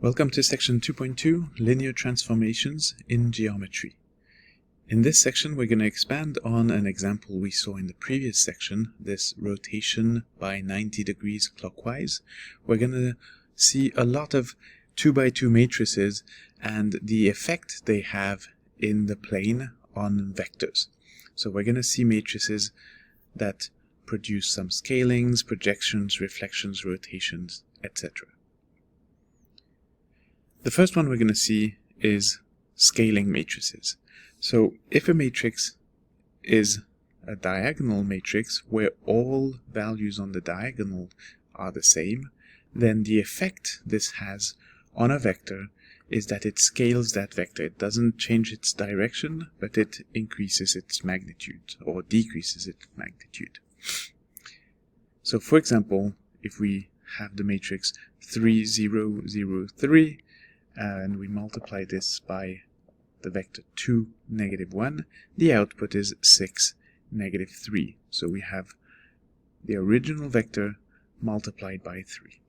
Welcome to section 2.2, Linear Transformations in Geometry. In this section we're going to expand on an example we saw in the previous section, this rotation by 90 degrees clockwise. We're going to see a lot of 2x2 matrices and the effect they have in the plane on vectors. So we're going to see matrices that produce some scalings, projections, reflections, rotations, etc. The first one we're going to see is scaling matrices. So if a matrix is a diagonal matrix where all values on the diagonal are the same, then the effect this has on a vector is that it scales that vector. It doesn't change its direction, but it increases its magnitude or decreases its magnitude. So for example, if we have the matrix 3, 0, 0, 3, and we multiply this by the vector 2, negative 1, the output is 6, negative 3. So we have the original vector multiplied by 3.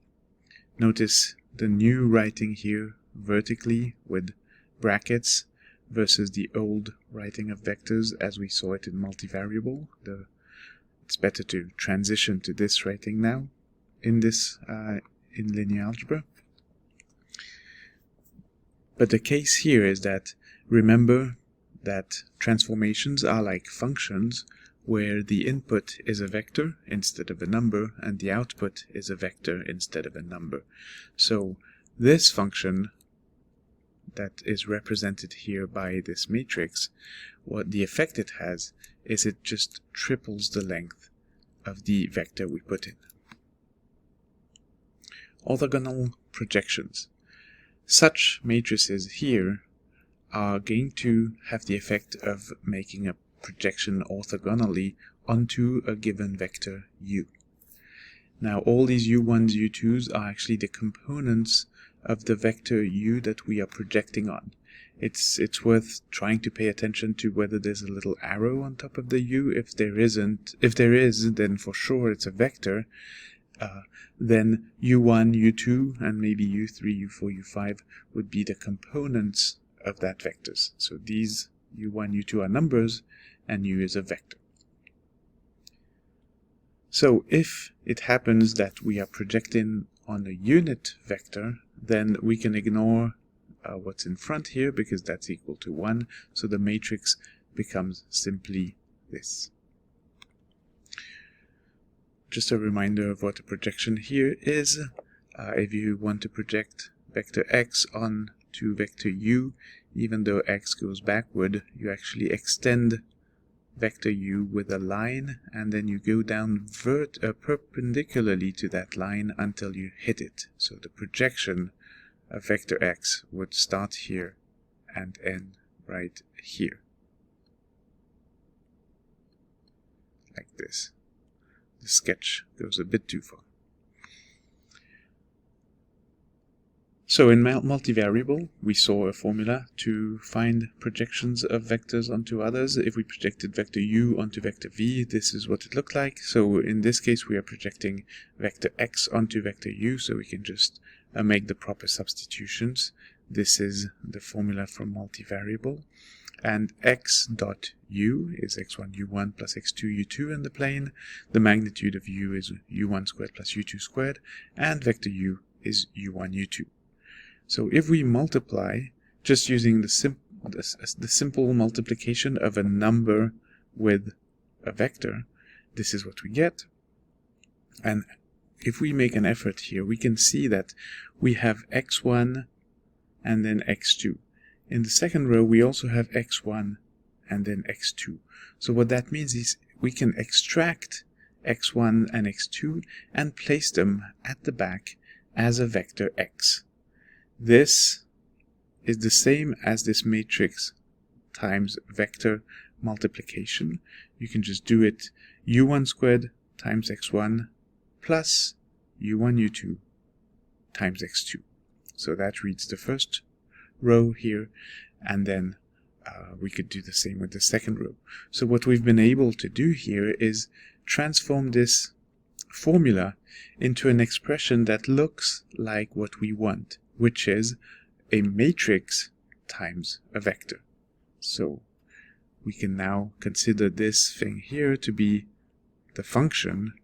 Notice the new writing here vertically with brackets versus the old writing of vectors as we saw it in multivariable. It's better to transition to this writing now in linear algebra. But the case here is that, remember that transformations are like functions where the input is a vector instead of a number and the output is a vector instead of a number. So this function that is represented here by this matrix, what the effect it has is it just triples the length of the vector we put in. Orthogonal projections. Such matrices here are going to have the effect of making a projection orthogonally onto a given vector u. Now all these u1s, u2s are actually the components of the vector u that we are projecting on. It's worth trying to pay attention to whether there's a little arrow on top of the u. If there is, then for sure it's a vector. Then u1, u2, and maybe u3, u4, u5 would be the components of that vectors. So these u1, u2 are numbers, and u is a vector. So if it happens that we are projecting on a unit vector, then we can ignore what's in front here because that's equal to 1. So the matrix becomes simply this. Just a reminder of what a projection here is. If you want to project vector x onto vector u, even though x goes backward, you actually extend vector u with a line and then you go down perpendicularly to that line until you hit it. So the projection of vector x would start here and end right here. Like this. The sketch goes a bit too far. So in multivariable, we saw a formula to find projections of vectors onto others. If we projected vector u onto vector v, this is what it looked like. So in this case, we are projecting vector x onto vector u, so we can just make the proper substitutions. This is the formula for multivariable. And x dot u is x1 u1 plus x2 u2 in the plane. The magnitude of u is u1 squared plus u2 squared, and vector u is u1 u2. So if we multiply, just using the simple multiplication of a number with a vector, this is what we get. And if we make an effort here, we can see that we have x1 and then x2. In the second row, we also have x1 and then x2. So what that means is we can extract x1 and x2 and place them at the back as a vector x. This is the same as this matrix times vector multiplication. You can just do it u1 squared times x1 plus u1 u2 times x2. So that reads the first row here, and then we could do the same with the second row. So what we've been able to do here is transform this formula into an expression that looks like what we want. which is a matrix times a vector. So we can now consider this thing here to be the function,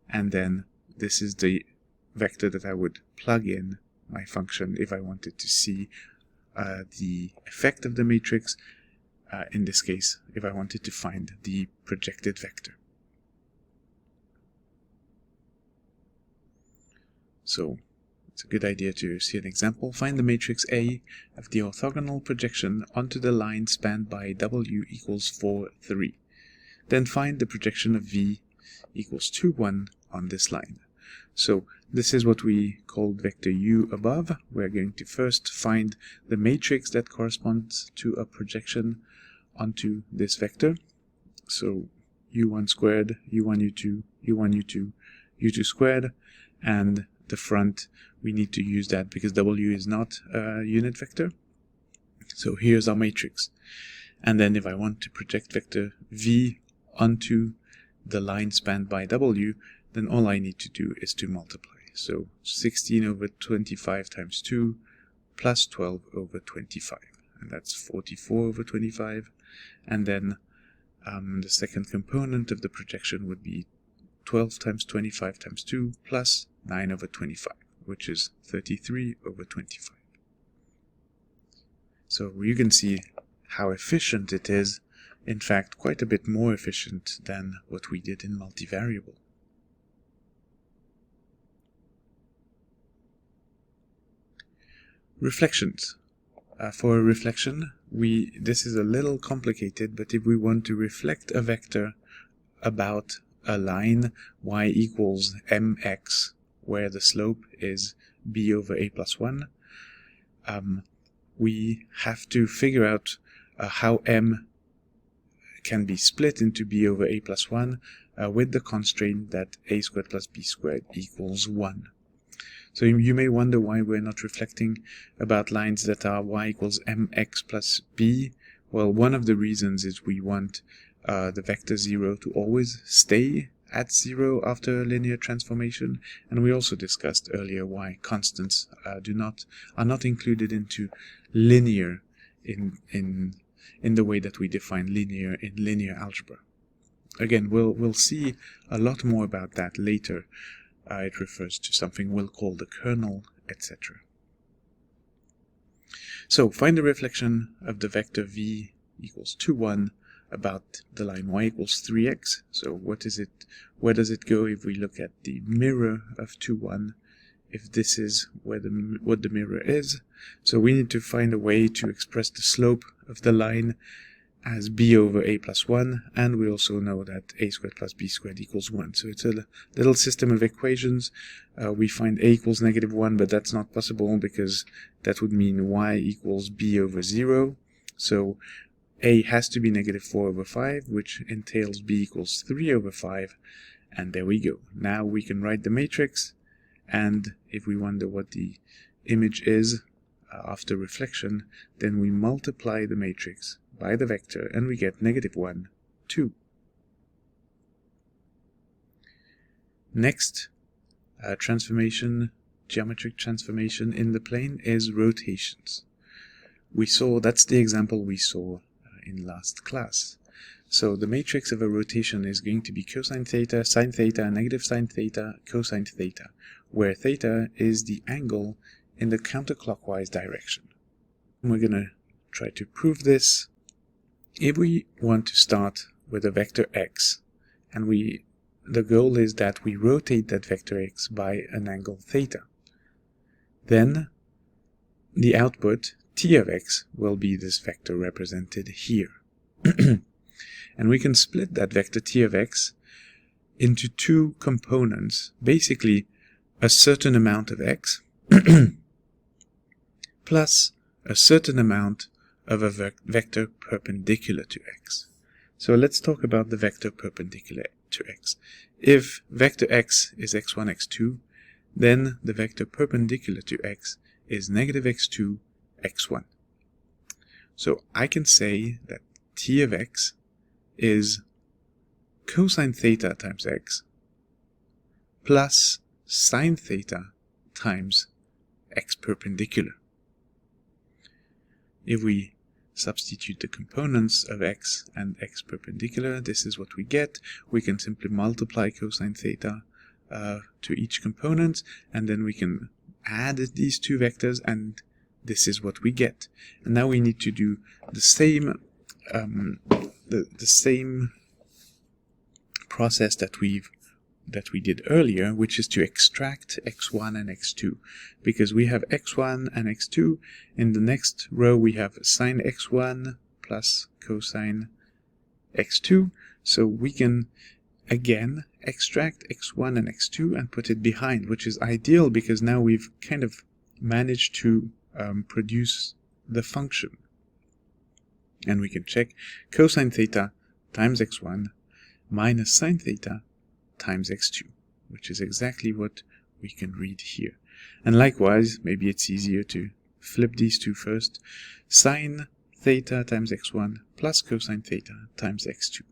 and then this is the vector that I would plug in my function if I wanted to see the effect of the matrix, in this case if I wanted to find the projected vector. So it's a good idea to see an example. Find the matrix A of the orthogonal projection onto the line spanned by W equals 4, 3. Then find the projection of V equals 2, 1 on this line. So this is what we called vector U above. We're going to first find the matrix that corresponds to a projection onto this vector. So U1 squared, U1, U2, U1, U2, U2 squared, and the front, we need to use that because W is not a unit vector. So here's our matrix. And then if I want to project vector V onto the line spanned by W, then all I need to do is to multiply. So 16 over 25 times 2 plus 12 over 25. And that's 44 over 25. And then the second component of the projection would be 12 times 25 times 2 plus 9 over 25, which is 33 over 25. So you can see how efficient it is, in fact quite a bit more efficient than what we did in multivariable. Reflections. For a reflection, this is a little complicated, but if we want to reflect a vector about a line y equals mx, where the slope is b over a plus 1, we have to figure out how m can be split into b over a plus 1 with the constraint that a squared plus b squared equals 1. So you may wonder why we're not reflecting about lines that are y equals mx plus b. Well, one of the reasons is we want the vector 0 to always stay at 0 after a linear transformation, and we also discussed earlier why constants are not included into linear in the way that we define linear in linear algebra. Again, we'll see a lot more about that later. It refers to something we'll call the kernel, etc. So find the reflection of the vector v equals 2, 1 about the line y equals 3x. So where does it go if we look at the mirror of 2, 1? If this is what the mirror is, so we need to find a way to express the slope of the line as b over a plus 1, and we also know that a squared plus b squared equals 1. So it's a little system of equations. We find a equals negative 1, but that's not possible because that would mean y equals b over 0. So a has to be negative 4 over 5, which entails b equals 3 over 5, and there we go. Now we can write the matrix, and if we wonder what the image is after reflection, then we multiply the matrix by the vector, and we get negative 1, 2. Next geometric transformation in the plane is rotations. That's the example we saw in last class. So the matrix of a rotation is going to be cosine theta, sine theta, negative sine theta, cosine theta, where theta is the angle in the counterclockwise direction. And we're going to try to prove this. If we want to start with a vector x, and the goal is that we rotate that vector x by an angle theta, then the output t of x will be this vector represented here. And we can split that vector t of x into two components, basically a certain amount of x plus a certain amount of a vector perpendicular to x. So let's talk about the vector perpendicular to x. If vector x is x1, x2, then the vector perpendicular to x is negative x2, x1. So I can say that t of x is cosine theta times x plus sine theta times x perpendicular. If we substitute the components of x and x perpendicular, this is what we get. We can simply multiply cosine theta to each component, and then we can add these two vectors, and this is what we get. And now we need to do the same the same process that we did earlier, which is to extract x1 and x2, because we have x1 and x2. In the next row we have sine x1 plus cosine x2, so we can again extract x1 and x2 and put it behind, which is ideal because now we've kind of managed to produce the function. And we can check cosine theta times x1 minus sine theta times x2, which is exactly what we can read here. And likewise, maybe it's easier to flip these two first. Sine theta times x1 plus cosine theta times x2.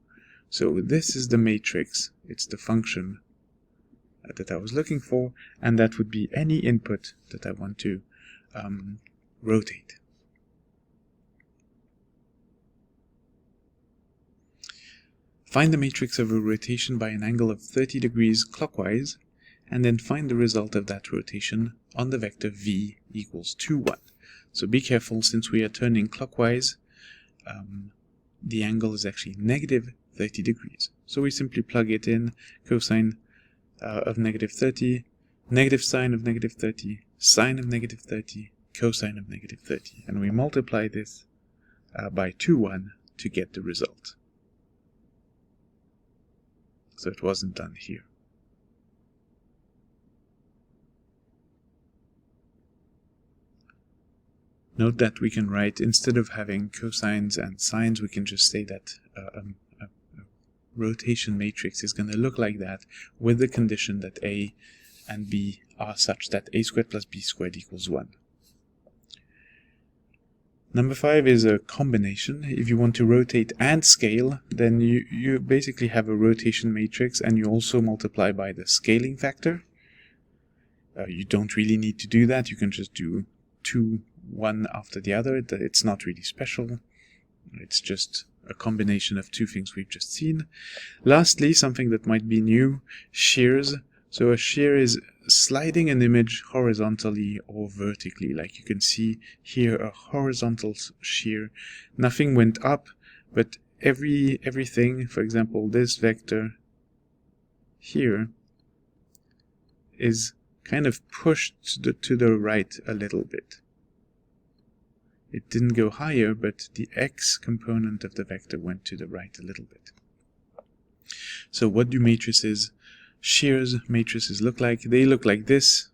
So this is the matrix, it's the function that I was looking for, and that would be any input that I want to rotate. Find the matrix of a rotation by an angle of 30 degrees clockwise, and then find the result of that rotation on the vector v equals 2, 1. So be careful, since we are turning clockwise, the angle is actually negative 30 degrees. So we simply plug it in, cosine of negative 30, negative sine of negative 30, sine of negative 30, cosine of negative 30. And we multiply this by 2, 1 to get the result. So it wasn't done here. Note that we can write, instead of having cosines and sines, we can just say that a rotation matrix is going to look like that, with the condition that a and b are such that a squared plus b squared equals 1. Number 5 is a combination. If you want to rotate and scale, then you basically have a rotation matrix, and you also multiply by the scaling factor. You don't really need to do that. You can just do 2, 1 after the other. It's not really special. It's just a combination of two things we've just seen. Lastly, something that might be new, shears. So a shear is sliding an image horizontally or vertically. Like you can see here, a horizontal shear. Nothing went up, but everything, for example, this vector here, is kind of pushed to the right a little bit. It didn't go higher, but the x component of the vector went to the right a little bit. So what do shears matrices look like? They look like this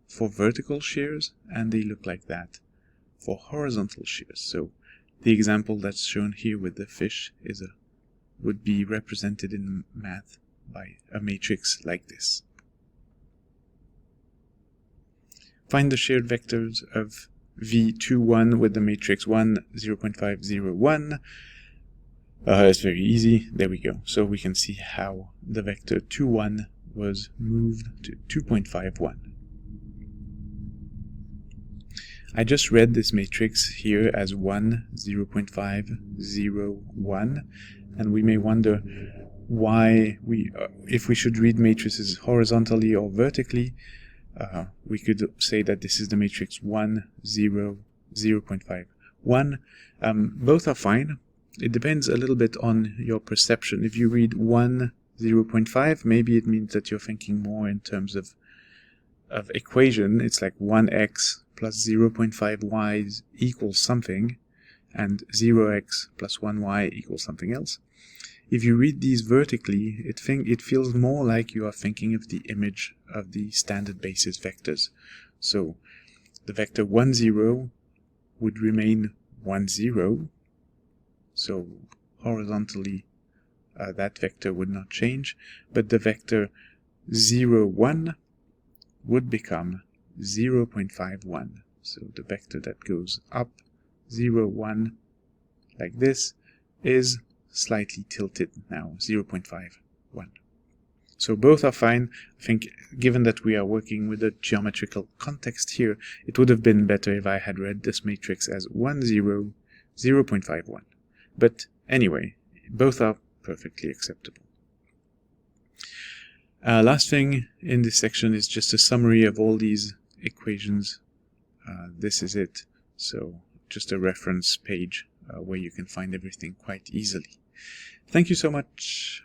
for vertical shears, and they look like that for horizontal shears. So the example that's shown here with the fish would be represented in math by a matrix like this. Find the shared vectors of v2, 1 with the matrix 1, 0.5, 0, 1. It's very easy. There we go. So we can see how the vector 2, 1 was moved to 2.5, 1. I just read this matrix here as 1, 0.5, 0, 1, and we may wonder why if we should read matrices horizontally or vertically. We could say that this is the matrix 1, 0, 0.5, 1. Both are fine. It depends a little bit on your perception. If you read 1, 0.5, maybe it means that you're thinking more in terms of equation. It's like 1x plus 0.5y equals something, and 0x plus 1y equals something else. If you read these vertically, it feels more like you are thinking of the image of the standard basis vectors. So the vector 1, 0 would remain 1, 0. So horizontally, that vector would not change, but the vector 0, 1 would become 0.51. So the vector that goes up 0, 1 like this is slightly tilted now, 0.51. So both are fine. I think given that we are working with a geometrical context here, it would have been better if I had read this matrix as 1, 0, 0.51. But anyway, both are perfectly acceptable. Last thing in this section is just a summary of all these equations. This is it. So just a reference page where you can find everything quite easily. Thank you so much.